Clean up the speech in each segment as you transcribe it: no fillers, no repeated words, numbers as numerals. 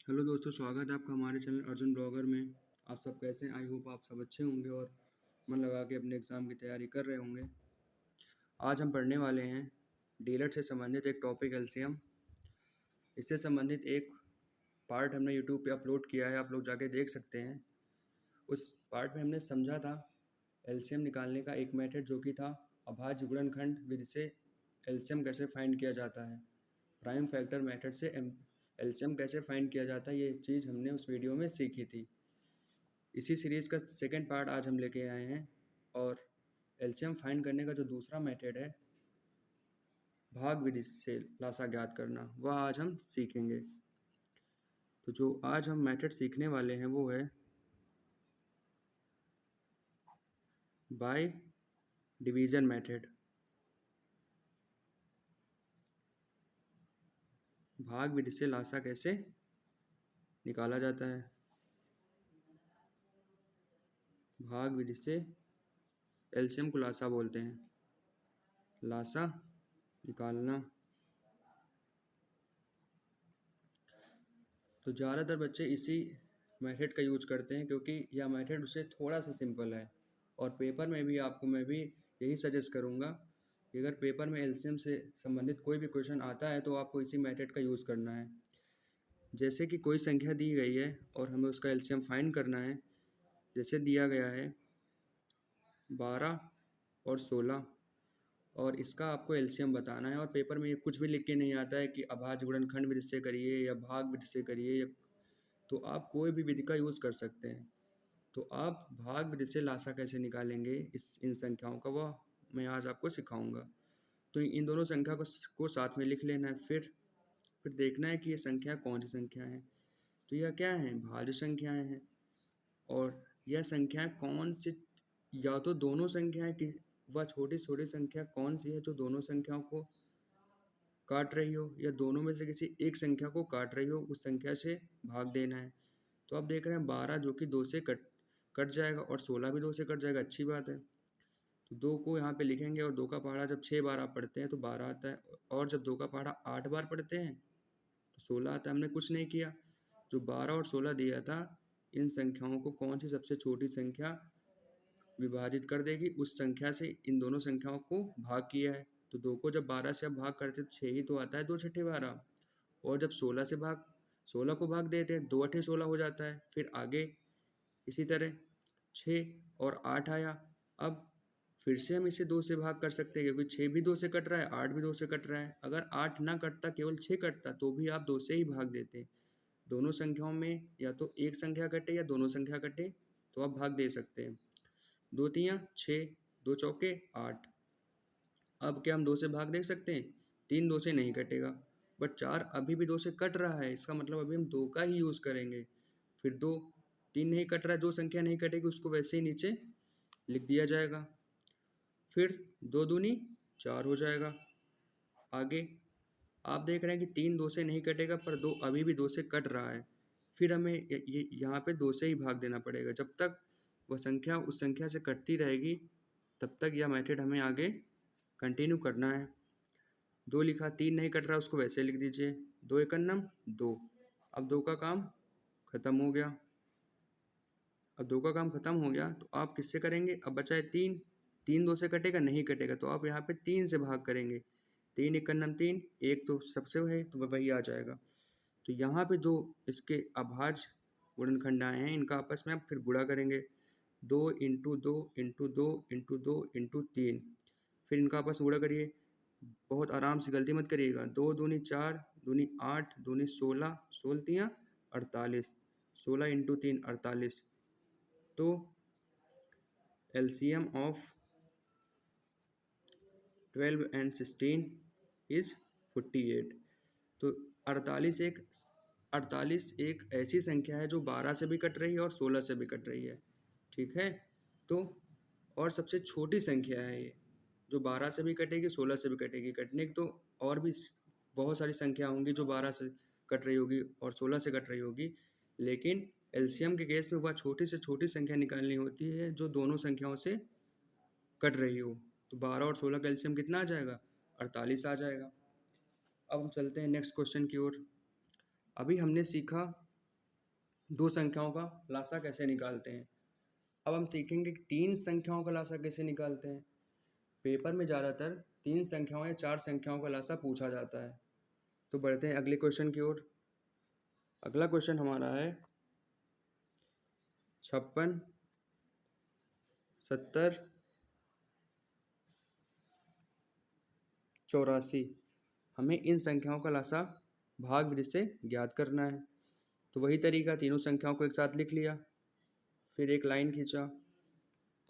Hello दोस्तों, स्वागत है आपका हमारे चैनल अर्जुन ब्लॉगर में। आप सब कैसे हैं? आई होप आप सब अच्छे होंगे और मन लगा के अपने एग्ज़ाम की तैयारी कर रहे होंगे। आज हम पढ़ने वाले हैं डीएलएड से संबंधित एक टॉपिक एलसीएम। इससे संबंधित एक पार्ट हमने यूट्यूब पे अपलोड किया है, आप लोग जाके देख सकते हैं। उस पार्ट में हमने समझा था एलसीएम निकालने का एक मेथड जो कि था अभाज्य गुणनखंड विधि से एलसीएम कैसे फाइंड किया जाता है। प्राइम फैक्टर मेथड से एलसीएम कैसे फाइंड किया जाता है, ये चीज़ हमने उस वीडियो में सीखी थी। इसी सीरीज़ का सेकंड पार्ट आज हम लेके आए हैं और एलसीएम फाइंड करने का जो दूसरा मेथड है भाग विधि से लासा ज्ञात करना, वह आज हम सीखेंगे। तो जो आज हम मेथड सीखने वाले हैं वो है बाय डिवीज़न मेथड। भाग विधि से लासा कैसे निकाला जाता है। भाग विधि से एलसीएम को लासा बोलते हैं, लासा निकालना। तो ज़्यादातर बच्चे इसी मेथड का यूज करते हैं क्योंकि यह मेथड उससे थोड़ा सा सिंपल है। और पेपर में भी आपको मैं भी यही सजेस्ट करूँगा कि अगर पेपर में एलसीएम से संबंधित कोई भी क्वेश्चन आता है तो आपको इसी मेथड का यूज़ करना है। जैसे कि कोई संख्या दी गई है और हमें उसका एलसीएम फाइंड करना है। जैसे दिया गया है 12 और 16 और इसका आपको एलसीएम बताना है। और पेपर में ये कुछ भी लिख के नहीं आता है कि अभाज्य गुणनखंड विधि से करिए या भाग विधि से करिए, या तो आप कोई भी विधि का यूज़ कर सकते हैं। तो आप भाग विधि से लासा कैसे निकालेंगे इन संख्याओं का, वह मैं आज आपको सिखाऊंगा। तो इन दोनों संख्या को साथ में लिख लेना है। फिर देखना है कि ये संख्या कौन सी संख्या है। तो यह क्या है? भाज्य संख्याएं हैं। और यह संख्याएं कौन सी, या तो दोनों संख्याएं कि वह छोटी छोटी संख्या कौन सी है जो दोनों संख्याओं को काट रही हो, या दोनों में से किसी एक संख्या को काट रही हो, उस संख्या से भाग देना है। तो आप देख रहे हैं 12 जो कि 2 से कट कट जाएगा और 16 भी 2 से कट जाएगा, अच्छी बात है। तो 2 को यहाँ पे लिखेंगे और 2 का पहाड़ा जब 6 बार आप पढ़ते हैं तो 12 आता है, और जब 2 का पहाड़ा 8 बार पढ़ते हैं तो 16 आता है। हमने कुछ नहीं किया, जो 12 और 16 दिया था इन संख्याओं को कौन सी सबसे छोटी संख्या विभाजित कर देगी, उस संख्या से इन दोनों संख्याओं को भाग किया है। तो 2 को जब 12 से आप भाग करते हैं तो 6 ही तो आता है, 2 छठे 12। और जब 16 को भाग देते हैं 2 अठे 16 हो जाता है। फिर आगे इसी तरह 6 और 8 आया। अब फिर से हम इसे 2 से भाग कर सकते हैं क्योंकि 6 भी 2 से कट रहा है, 8 भी 2 से कट रहा है। अगर 8 ना कटता, केवल 6 कटता, तो भी आप 2 से ही भाग देते। दोनों संख्याओं में या तो एक संख्या कटे या दोनों संख्या कटे तो आप भाग दे सकते हैं। 2 तियां 6, 2 चौके 8। अब क्या हम 2 से भाग दे सकते हैं? 3 2 से नहीं कटेगा, बट 4 अभी भी 2 से कट रहा है, इसका मतलब अभी हम 2 का ही यूज़ करेंगे। फिर 2 3 नहीं कट रहा है, जो संख्या नहीं कटेगी उसको वैसे ही नीचे लिख दिया जाएगा। फिर 2 दूनी 4 हो जाएगा। आगे आप देख रहे हैं कि 3 2 से नहीं कटेगा, पर 2 अभी भी 2 से कट रहा है। फिर हमें ये यहाँ पे 2 से ही भाग देना पड़ेगा। जब तक वह संख्या उस संख्या से कटती रहेगी तब तक यह मेथड हमें आगे कंटिन्यू करना है। 2 लिखा, 3 नहीं कट रहा, उसको वैसे लिख दीजिए। 2 एकन्नम 2। अब 2 का काम खत्म हो गया। अब 2 का काम खत्म हो गया तो आप किससे करेंगे? अब बचा है 3। 3 2 से कटेगा? नहीं कटेगा, तो आप यहाँ पे 3 से भाग करेंगे। 3 एकन्नम 3, एक तो सबसे है तो वही आ जाएगा। तो यहाँ पे जो इसके अभाज्य गुणनखंड आए हैं इनका आपस में आप फिर गुणा करेंगे। 2 इंटू 2 इंटू 2 इंटू 2 इंटू 3। फिर इनका आपस में गुणा करिए। बहुत आराम से, गलती मत करिएगा। 2 दूनी 4, दूनी 8, दूनी 16, 16 तियां 48, 16 इंटू 3 48। तो LCM of 12 and 16 is 48। तो 48 एक ऐसी संख्या है जो 12 से भी कट रही है और 16 से भी कट रही है, ठीक है। तो और सबसे छोटी संख्या है ये, जो 12 से भी कटेगी 16 से भी कटेगी। कटने की तो और भी बहुत सारी संख्या होंगी जो 12 से कट रही होगी और 16 से कट रही होगी, लेकिन एलसीएम के केस में वह छोटी से छोटी संख्या निकालनी होती है जो दोनों संख्याओं से कट रही हो। तो 12 और 16 का एलसीएम कितना आ जाएगा? 48 आ जाएगा। अब हम चलते हैं नेक्स्ट क्वेश्चन की ओर। अभी हमने सीखा दो संख्याओं का लासा कैसे निकालते हैं। अब हम सीखेंगे कि तीन संख्याओं का लासा कैसे निकालते हैं। पेपर में ज़्यादातर तीन संख्याओं या चार संख्याओं का लासा पूछा जाता है। तो बढ़ते हैं अगले क्वेश्चन की ओर। अगला क्वेश्चन हमारा है 56, 70, 84। हमें इन संख्याओं का लासा भाग विधि से ज्ञात करना है। तो वही तरीका, तीनों संख्याओं को एक साथ लिख लिया, फिर एक लाइन खींचा,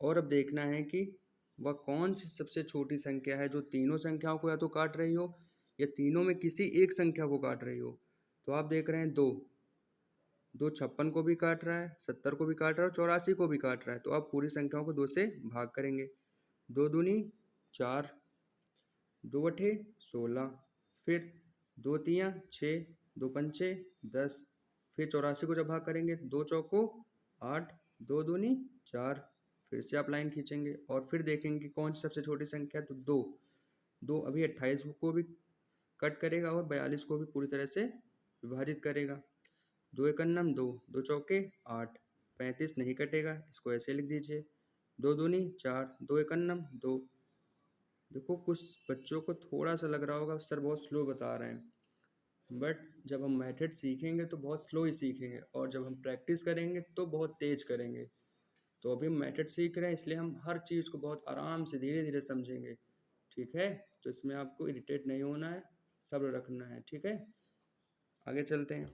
और अब देखना है कि वह कौन सी सबसे छोटी संख्या है जो तीनों संख्याओं को या तो काट रही हो या तीनों में किसी एक संख्या को काट रही हो। तो आप देख रहे हैं दो 56 को भी काट रहा है, 70 को भी काट रहा है और 84 को भी काट रहा है। तो आप पूरी संख्याओं को 2 से भाग करेंगे। 2 दूनी 4, 2 अठे 16, फिर 2 तियाँ 6, 2 पंचे 10, फिर 84 को जब भाग करेंगे 2 चौको 8, 2 दूनी 4, फिर से आप लाइन खींचेंगे और फिर देखेंगे कि कौन सी सबसे छोटी संख्या है। तो 2 2 अभी 28 को भी कट करेगा और 42 को भी पूरी तरह से विभाजित करेगा। 2 एकन्नम 2, 2 चौके 8, 35 नहीं कटेगा, इसको ऐसे लिख दीजिए। 2 दूनी 4, 2 एकन्नम 2। देखो कुछ बच्चों को थोड़ा सा लग रहा होगा सर बहुत स्लो बता रहे हैं, बट जब हम मेथड सीखेंगे तो बहुत स्लो ही सीखेंगे और जब हम प्रैक्टिस करेंगे तो बहुत तेज करेंगे। तो अभी हम मेथड सीख रहे हैं इसलिए हम हर चीज़ को बहुत आराम से धीरे धीरे समझेंगे, ठीक है। तो इसमें आपको इरिटेट नहीं होना है, सब्र रखना है, ठीक है। आगे चलते हैं।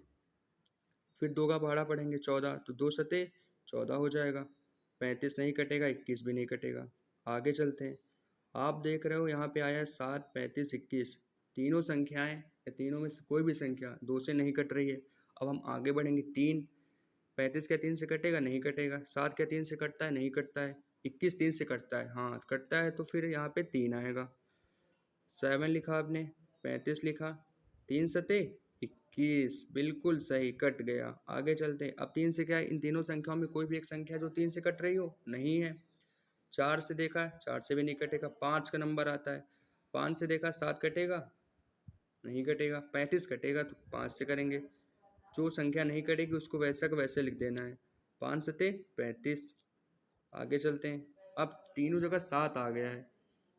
फिर 2 का पहाड़ा पढ़ेंगे 14, तो 2 सते 14 हो जाएगा, 35 नहीं कटेगा, 21 भी नहीं कटेगा। आगे चलते हैं। आप देख रहे हो यहाँ पे आया है 7, 35, 21। तीनों संख्याएं या तीनों में से कोई भी संख्या 2 से नहीं कट रही है। अब हम आगे बढ़ेंगे। 3, 35 क्या 3 से कटेगा, नहीं कटेगा। 7 क्या 3 से कटता है, नहीं कटता है। 21 3 से कटता है, हाँ कटता है, तो फिर यहाँ पे 3 आएगा। 7 लिखा आपने, 35 लिखा, 3 सते 21, बिल्कुल सही, कट गया। आगे चलते हैं। अब 3 से क्या है, इन तीनों संख्याओं में कोई भी एक संख्या जो 3 से कट रही हो, नहीं है। 4 से देखा, 4 से भी नहीं कटेगा, 5 का नंबर आता है। 5 से देखा, 7 कटेगा, नहीं कटेगा। 35 कटेगा तो 5 से करेंगे। जो संख्या नहीं कटेगी उसको वैसा का वैसे लिख देना है। 5 सते 35। आगे चलते हैं। अब तीनों जगह 7 आ गया है,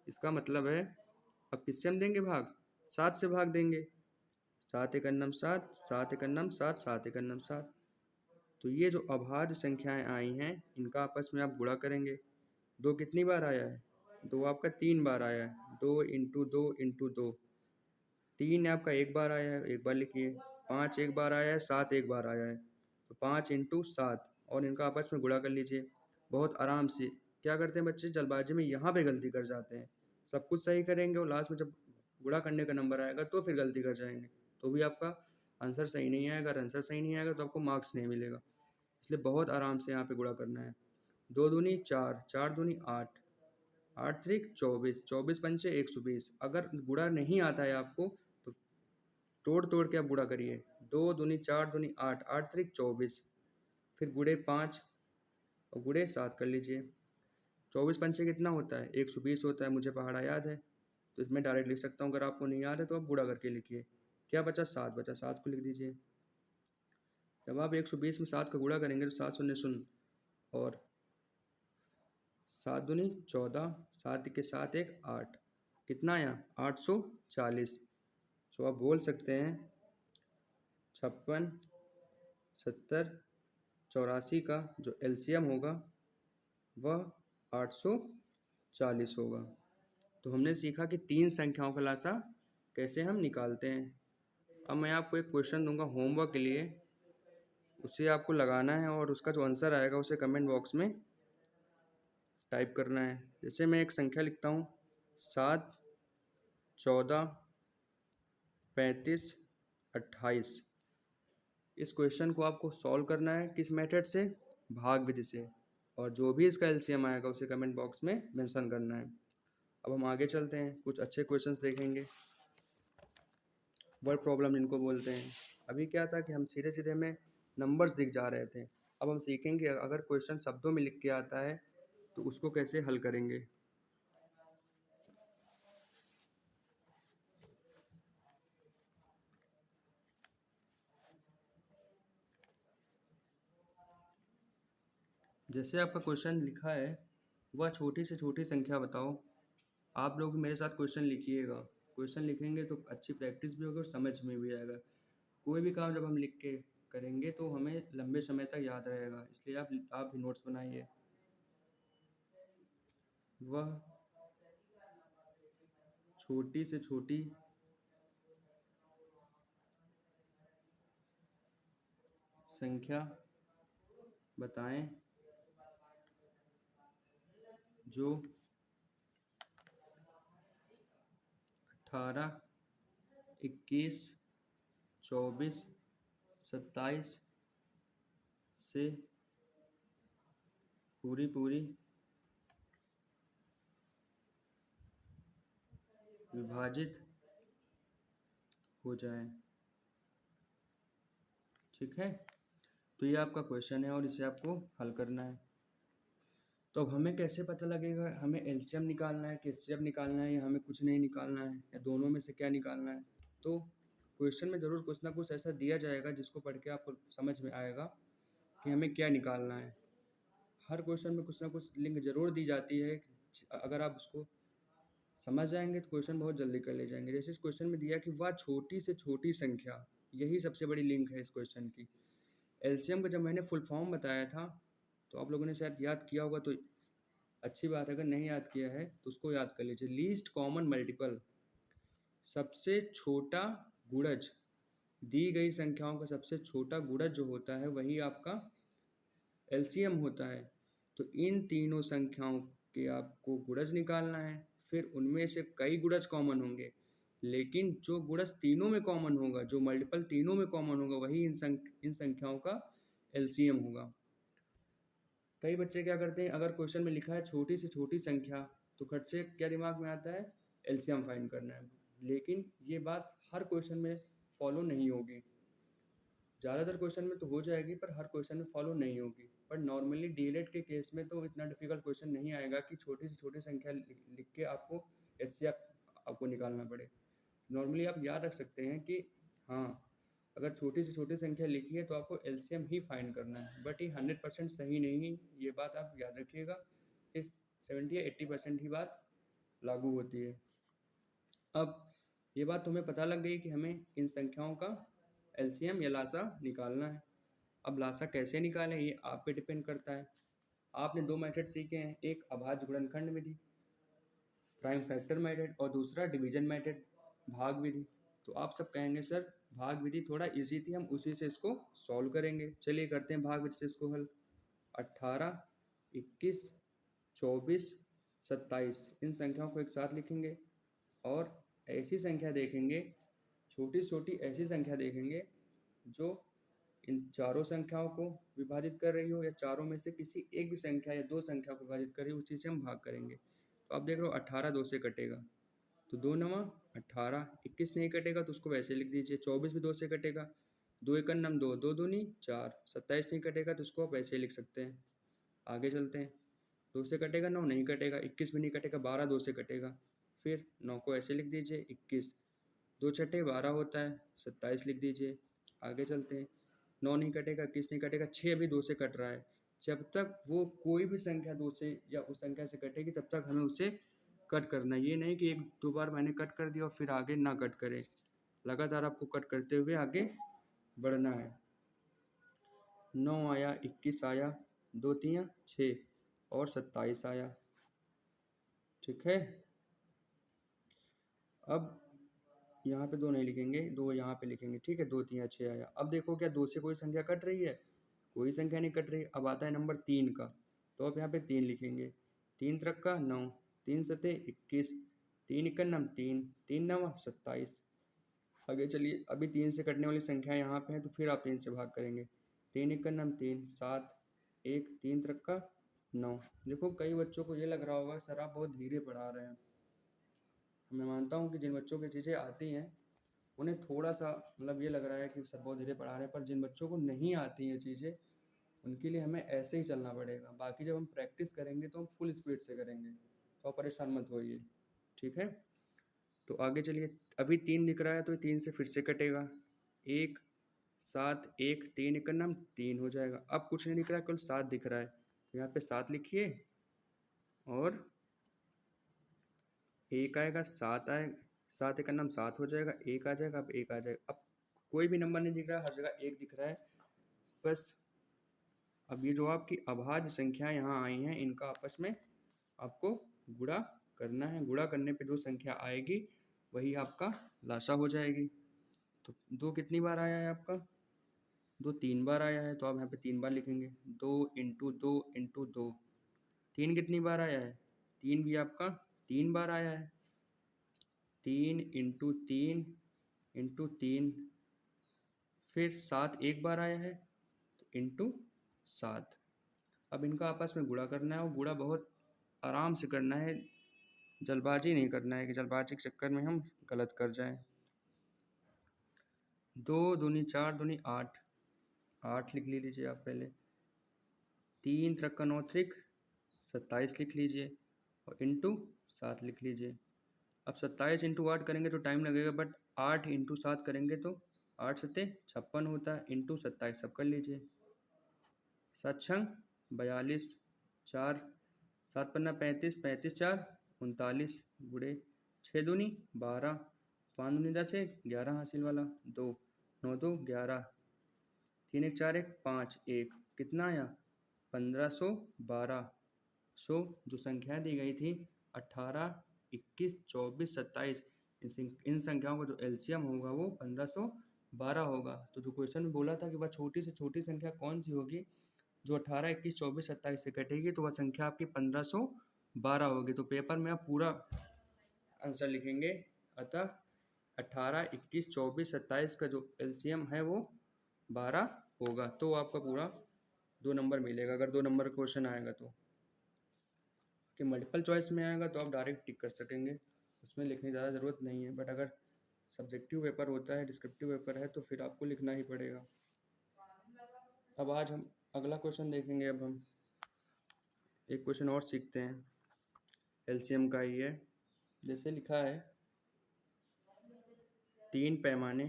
इसका मतलब है अब किससे हम देंगे भाग, 7 से भाग देंगे। 7 एकन्नम 7, 7 एकन्नम 7, 7 एकन्नम 7। तो ये जो अभाज्य संख्याएं आई हैं इनका आपस में आप गुणा करेंगे। 2 कितनी बार आया है, 2 आपका 3 बार आया है। 2 इंटू 2 इंटू 2, 3 आपका एक बार आया है, एक बार लिखिए। 5 एक बार आया है, 7 एक बार आया है, तो 5 इंटू 7, और इनका आपस में गुणा कर लीजिए बहुत आराम से। क्या करते हैं बच्चे, जल्दबाजी में यहाँ पे गलती कर जाते हैं। सब कुछ सही करेंगे और लास्ट में जब गुणा करने का नंबर आएगा तो फिर गलती कर जाएंगे, तो भी आपका आंसर सही नहीं आएगा। अगर आंसर सही नहीं आएगा तो आपको मार्क्स नहीं मिलेगा। इसलिए बहुत आराम से यहाँ पे गुणा करना है। 2 दूनी 4, 4 दूनी 8, 8 त्रिक 24, 24 पंचे 120। अगर गुणा नहीं आता है आपको तो तोड़ तोड़ के आप गुणा करिए। 2 दूनी 4 दूनी 8, 8 त्रिक 24, फिर गुणे 5 और गुणे 7 कर लीजिए। 24 पंचे कितना होता है, 120 होता है। मुझे पहाड़ा याद है तो इसमें डायरेक्ट लिख सकता हूँ। अगर आपको नहीं याद है तो आप गुणा करके लिखिए। क्या बचा, 7 बचा, 7 को लिख दीजिए। जब आप 120 में 7 का गुणा करेंगे तो 7 शून्य शून्य, और 7 दूनी 14, 7 के साथ एक 8, कितना आया 840। तो आप बोल सकते हैं 56, 70, 84 का जो एलसीएम होगा वह 840 होगा। तो हमने सीखा कि तीन संख्याओं का लासा कैसे हम निकालते हैं। अब मैं आपको एक क्वेश्चन दूंगा होमवर्क के लिए, उसे आपको लगाना है और उसका जो आंसर आएगा उसे कमेंट बॉक्स में टाइप करना है। जैसे मैं एक संख्या लिखता हूँ 7, 14, 35, 28। इस क्वेश्चन को आपको सॉल्व करना है किस मेथड से, भाग विधि से, और जो भी इसका एलसीएम आएगा उसे कमेंट बॉक्स में मेंशन करना है। अब हम आगे चलते हैं, कुछ अच्छे क्वेश्चंस देखेंगे, वर्ड प्रॉब्लम जिनको बोलते हैं। अभी क्या था कि हम सीधे सीधे हमें नंबर्स दिख जा रहे थे। अब हम सीखेंगे अगर क्वेश्चन शब्दों में लिख के आता है तो उसको कैसे हल करेंगे। जैसे आपका क्वेश्चन लिखा है, वह छोटी से छोटी संख्या बताओ। आप लोग मेरे साथ क्वेश्चन लिखिएगा। क्वेश्चन लिखेंगे तो अच्छी प्रैक्टिस भी होगी और समझ में भी आएगा। कोई भी काम जब हम लिख के करेंगे तो हमें लंबे समय तक याद रहेगा, इसलिए आप भी नोट्स बनाइए। वह छोटी से छोटी संख्या बताएं जो 18, 21, 24, 27 से पूरी पूरी विभाजित हो जाए। ठीक है, तो ये आपका क्वेश्चन है और इसे आपको हल करना है। तो अब हमें कैसे पता लगेगा हमें एलसीएम निकालना है कि एचसीएफ निकालना है, या हमें कुछ नहीं निकालना है, या दोनों में से क्या निकालना है? तो क्वेश्चन में ज़रूर कुछ ना कुछ ऐसा दिया जाएगा जिसको पढ़ के आपको समझ में आएगा कि हमें क्या निकालना है। हर क्वेश्चन में कुछ ना कुछ लिंक जरूर दी जाती है। अगर आप उसको समझ जाएंगे तो क्वेश्चन बहुत जल्दी कर ले जाएंगे। जैसे इस क्वेश्चन में दिया कि वह छोटी से छोटी संख्या, यही सबसे बड़ी लिंक है इस क्वेश्चन की। एलसीएम का जब मैंने फुल फॉर्म बताया था तो आप लोगों ने शायद याद किया होगा, तो अच्छी बात है। अगर नहीं याद किया है तो उसको याद कर लीजिए। लीस्ट कॉमन मल्टीपल, सबसे छोटा गुणज, दी गई संख्याओं का सबसे छोटा गुणज जो होता है वही आपका एलसीएम होता है। तो इन तीनों संख्याओं के आपको गुणज निकालना है। फिर उनमें से कई गुणज कॉमन होंगे, लेकिन जो गुणज तीनों में कॉमन होगा, जो मल्टीपल तीनों में कॉमन होगा, वही इन संख्याओं का एलसीएम होगा। कई बच्चे क्या करते हैं, अगर क्वेश्चन में लिखा है छोटी से छोटी संख्या, तो खट से क्या दिमाग में आता है, एलसीएम फाइंड करना है। लेकिन ये बात हर क्वेश्चन में फॉलो नहीं होगी। ज़्यादातर क्वेश्चन में तो हो जाएगी पर हर क्वेश्चन में फॉलो नहीं होगी। पर नॉर्मली डीएलएड के केस में तो इतना डिफिकल्ट क्वेश्चन नहीं आएगा कि छोटी से छोटी संख्या लिख के आपको एचसीएफ आपको निकालना पड़े। नॉर्मली आप याद रख सकते हैं कि हाँ, अगर छोटी से छोटी संख्या लिखी है तो आपको एलसीएम ही फाइंड करना है। बट ये 100% सही नहीं, ये बात आप याद रखिएगा। इस 70 या 80% ही बात लागू होती है। अब ये बात तुम्हें पता लग गई कि हमें इन संख्याओं का एलसीएम या लासा निकालना है। अब लासा कैसे निकालें ये आप पे डिपेंड करता है। आपने दो मेथड सीखे हैं, एक अभाज्य गुणनखंड विधि प्राइम फैक्टर मेथड, और दूसरा डिवीजन मेथड भाग विधि। तो आप सब कहेंगे सर भाग विधि थोड़ा इजी थी, हम उसी से इसको सॉल्व करेंगे। चलिए करते हैं भाग विधि से इसको हल। 18, 21, 24, 27 इन संख्याओं को एक साथ लिखेंगे और ऐसी संख्या देखेंगे, छोटी छोटी ऐसी संख्या देखेंगे जो इन चारों संख्याओं को विभाजित कर रही हो, या चारों में से किसी एक भी संख्या या दो संख्या को विभाजित कर रही हो, उसी से हम भाग करेंगे। तो आप देख रहे हो 18 2 से कटेगा तो 2 नवा 18, 21 नहीं कटेगा तो उसको वैसे लिख दीजिए। 24 भी 2 से कटेगा, 2 एकम नम 2, 2 दूनी 4, 27 नहीं कटेगा तो उसको आप वैसे लिख सकते हैं। आगे चलते हैं, 2 से कटेगा 9 नहीं कटेगा, 21 भी नहीं कटेगा, 12 2 से कटेगा। फिर 9 को ऐसे लिख दीजिए, 21 2 छठे 12 होता है, 27 लिख दीजिए। आगे चलते हैं, 9 नहीं कटेगा, 21 नहीं कटेगा, 6 भी 2 से कट रहा है। जब तक वो कोई भी संख्या 2 से या उस संख्या से कटेगी तब तक हमें उसे कट करना है। ये नहीं कि एक दो बार मैंने कट कर दिया और फिर आगे ना कट करे, लगातार आपको कट करते हुए आगे बढ़ना है। 9 आया, 21 आया, 2 3 6 और 27 आया। ठीक है, अब यहाँ पे 2 नहीं लिखेंगे, 2 यहाँ पे लिखेंगे। ठीक है, 2 3 6 आया। अब देखो क्या 2 से कोई संख्या कट रही है? कोई संख्या नहीं कट रही। अब आता है नंबर 3 का, तो अब यहाँ पे 3 लिखेंगे। 3 त्रिक का 9, 3 सते 21, 3 इक्का नम 3, 3 नवा 27। आगे चलिए, अभी 3 से कटने वाली संख्या यहाँ पे है तो फिर आप 3 से भाग करेंगे। 3 इक्का नम 3, 7, 1, 3 त्रिक का 9। देखो कई बच्चों को ये लग रहा होगा सर आप बहुत धीरे पढ़ा रहे हैं। मैं मानता हूँ कि जिन बच्चों की चीज़ें आती हैं उन्हें थोड़ा सा मतलब ये लग रहा है कि सर बहुत धीरे पढ़ा रहे हैं, पर जिन बच्चों को नहीं आती हैं चीज़ें उनके लिए हमें ऐसे ही चलना पड़ेगा। बाकी जब हम प्रैक्टिस करेंगे तो हम फुल स्पीड से करेंगे, तो आप परेशान मत होइए। ठीक है, तो आगे चलिए। अभी 3 दिख रहा है तो 3 से फिर से कटेगा। 1 7 1 3 एक नाम 3 हो जाएगा। अब कुछ नहीं दिख रहा है, केवल 7 दिख रहा है यहाँ पे 7 लिखिए और एक आएगा, 7 आएगा, 7 एक नाम 7 हो जाएगा, एक आ जाएगा, अब एक आ जाएगा। अब कोई भी नंबर नहीं दिख रहा, हर जगह एक दिख रहा है बस। अब ये जो आपकी अभाज्य संख्याएं यहाँ आई हैं, इनका आपस में आपको गुणा करना है। गुणा करने पे जो संख्या आएगी वही आपका लासा हो जाएगी। तो 2 कितनी बार आया है आपका? 2 3 बार आया है, तो आप यहाँ पे 3 बार लिखेंगे। 2 इंटू 2 इंटू 2। 3 कितनी बार आया है? 3 भी आपका 3 बार आया है। 3 इंटू 3 इंटू 3। फिर 7 एक बार आया है, तो इंटू 7। अब इनका आपस में गुणा करना है, और गुणा बहुत आराम से करना है, जल्दबाजी नहीं करना है कि जल्दबाजी के चक्कर में हम गलत कर जाएं। 2 दूनी 4 दूनी 8, 8 लिख लीजिए आप पहले। 3 त्रिक 9 त्रिक 27 लिख लीजिए, और इंटू 7 लिख लीजिए। अब 27 इंटू 8 करेंगे तो टाइम लगेगा, बट 8 इंटू 7 करेंगे तो 8 सत्ते 56 होता है, इंटू 27 सब कर लीजिए। 7 छंग 42, 4 7 पन्ना 35, 35 4 39, गुड़े 6 दूनी 12, 5 दूनी 10 1 11 हासिल वाला, 2 9 2 11, 3 1 4 1 5 1, कितना आया? 1512। सो जो संख्या दी गई थी 18, 21, 24, 27, इन संख्याओं का जो एलसीएम होगा वो 1512 होगा। तो जो क्वेश्चन में बोला था कि वह छोटी से छोटी संख्या कौन सी होगी जो 18, 21, 24, 27 से कटेगी, तो वह संख्या आपकी 1512 होगी। तो पेपर में आप पूरा आंसर लिखेंगे। अतः 18, 21, 24, 27 का जो एलसीएम है वो 12 होगा। तो आपका पूरा 2 नंबर मिलेगा, अगर 2 नंबर क्वेश्चन आएगा तो। कि मल्टीपल चॉइस में आएगा तो आप डायरेक्ट टिक कर सकेंगे, उसमें लिखने की ज़्यादा ज़रूरत नहीं है। बट अगर सब्जेक्टिव पेपर होता है, डिस्क्रिप्टिव पेपर है, तो फिर आपको लिखना ही पड़ेगा। अब आज हम अगला क्वेश्चन देखेंगे। अब हम एक क्वेश्चन और सीखते हैं, एलसीएम का ही है। जैसे लिखा है 3 पैमाने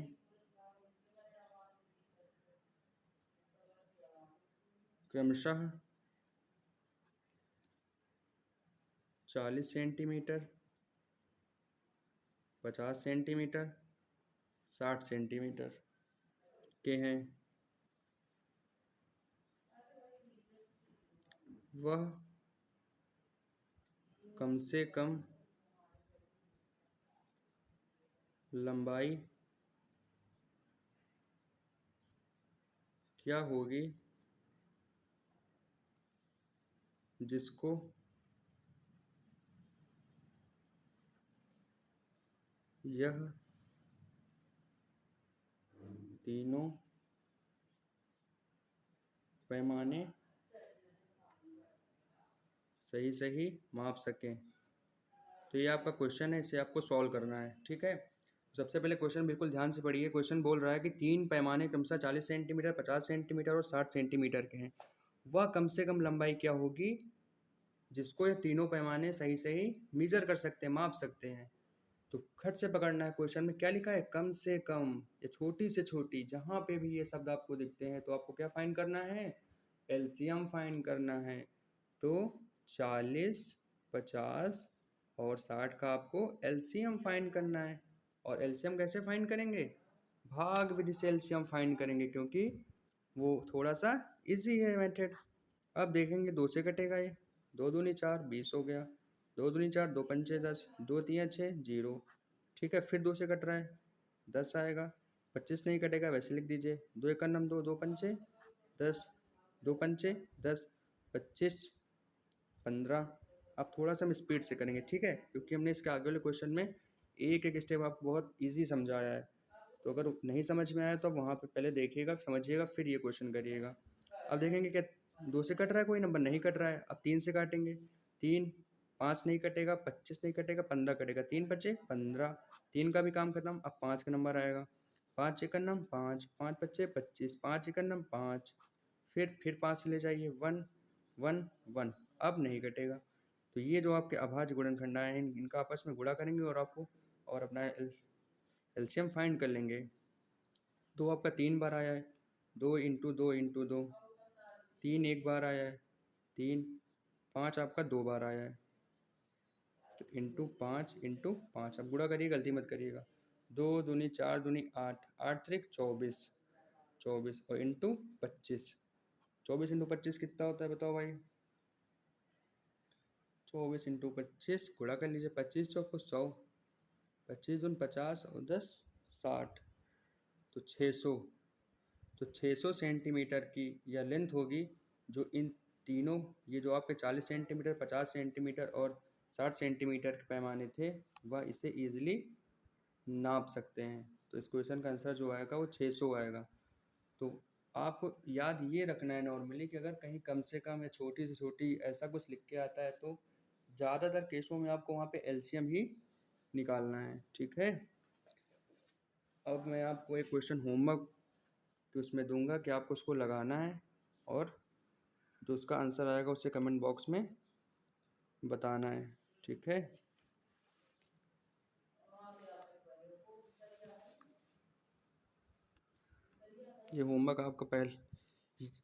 क्रमशः 40 सेंटीमीटर, 50 सेंटीमीटर, 60 सेंटीमीटर के हैं। वह कम से कम लंबाई क्या होगी जिसको यह तीनों पैमाने सही सही माप सकें। तो ये आपका क्वेश्चन है, इसे आपको सॉल्व करना है। ठीक है, सबसे पहले क्वेश्चन बिल्कुल ध्यान से पढ़िए। क्वेश्चन बोल रहा है कि 3 पैमाने क्रमशः 40 सेंटीमीटर, 50 सेंटीमीटर और 60 सेंटीमीटर के हैं। वह कम से कम लंबाई क्या होगी जिसको ये तीनों पैमाने सही सही मीजर कर सकते हैं, माप सकते हैं। तो खट से पकड़ना है, क्वेश्चन में क्या लिखा है? कम से कम या छोटी से छोटी। जहाँ पे भी ये शब्द आपको दिखते हैं तो आपको क्या फाइंड करना है? एलसीएम फाइंड करना है। तो 40, 50 और 60 का आपको एलसीएम फाइंड करना है। और एलसीएम कैसे फाइंड करेंगे? भाग विधि से एलसीएम फाइंड करेंगे, क्योंकि वो थोड़ा सा इजी है मेथड। अब देखेंगे 2 से कटेगा ये। 2 दूनी 4, 20 हो गया। 2 दूनी 4, 2 पंचे 10, 2 तियां 6, 0। ठीक है, फिर 2 से कट रहा है, 10 आएगा। 25 नहीं कटेगा, वैसे लिख दीजिए। 2 एक नम 2, 2 पंचे 10, 2 पंचे 10, 25, 15। अब थोड़ा सा हम स्पीड से करेंगे, ठीक है, क्योंकि हमने इसके आगे वाले क्वेश्चन में एक एक स्टेप आपको बहुत ईजी समझाया है। तो अगर नहीं समझ में आया तो वहाँ पे पहले देखिएगा, समझिएगा, फिर ये क्वेश्चन करिएगा। अब देखेंगे क्या 2 से कट रहा है, कोई नंबर नहीं कट रहा है। अब 3 से काटेंगे। 3, 5 नहीं कटेगा, 25 नहीं कटेगा, 15 कटेगा। 3 बचे 15, 3 का भी काम खत्म। अब 5 का नंबर आएगा। 5 एक नम 5, 5 बचे 25, 5 एक नम 5। फिर 5 से ले जाइए, 1 1 1। अब नहीं कटेगा। तो ये जो आपके अभाज्य गुणनखंड हैं, इनका आपस में गुणा करेंगे और आपको और अपना एलसीएम फाइंड कर लेंगे। 2 आपका 3 बार आया है, 2 इंटू 2 इंटू 2। 3 एक बार आया है, 3, 5 आपका 2 बार आया है, तो इंटू 5 अब गुणा करिए, गलती मत करिएगा। 2 दूनी 4 दूनी 8, 8 त्रिक 24, 24 और इंटू 25। 24 इंटू 25 कितना होता है बताओ भाई? 24 इंटू 25 गुणा कर लीजिए, 25 चौको 100, 25 दून 50 और 10 60, तो 600। तो 600 सेंटीमीटर की यह लेंथ होगी, जो इन तीनों, ये जो आपके 40 सेंटीमीटर, 50 सेंटीमीटर और 60 सेंटीमीटर के पैमाने थे, वह इसे ईजिली नाप सकते हैं। तो इस क्वेश्चन का आंसर जो आएगा वो 600 आएगा। तो आपको याद ये रखना है नॉर्मली कि अगर कहीं कम से कम या छोटी से छोटी ऐसा कुछ लिख के आता है तो ज़्यादातर केसों में आपको वहाँ पे एलसीएम ही निकालना है, ठीक है। अब मैं आपको एक क्वेश्चन होमवर्क कि उसमें दूंगा कि आपको उसको लगाना है, और जो उसका आंसर आएगा उसे कमेंट बॉक्स में बताना है, ठीक है। ये होमवर्क आपका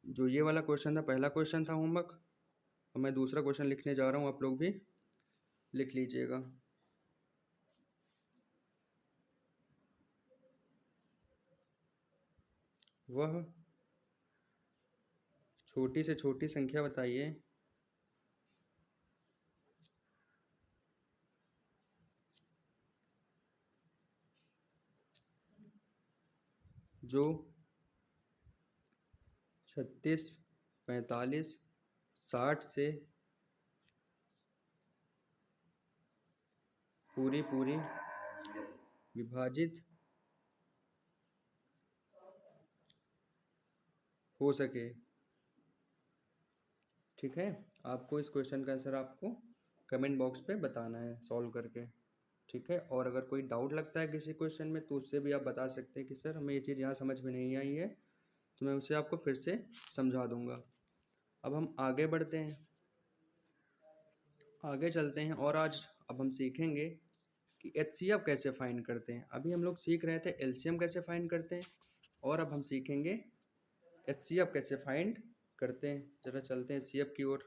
जो ये वाला क्वेश्चन था, पहला क्वेश्चन था होमवर्क, और मैं दूसरा क्वेश्चन लिखने जा रहा हूँ, आप लोग भी लिख लीजिएगा। वह छोटी से छोटी संख्या बताइए जो 36, 45, 60 से पूरी पूरी विभाजित हो सके, ठीक है। आपको इस क्वेश्चन का आंसर आपको कमेंट बॉक्स पे बताना है सॉल्व करके, ठीक है। और अगर कोई डाउट लगता है किसी क्वेश्चन में तो उससे भी आप बता सकते हैं कि सर हमें ये चीज़ यहाँ समझ में नहीं आई है, तो मैं उसे आपको फिर से समझा दूंगा। अब हम आगे बढ़ते हैं, आगे चलते हैं, और आज अब हम सीखेंगे कि एचसीएफ कैसे फाइंड करते हैं। अभी हम लोग सीख रहे थे एलसीएम कैसे फाइंड करते हैं, और अब हम सीखेंगे एचसीएफ कैसे फाइंड करते हैं। ज़रा चलते हैं एचसीएफ की ओर।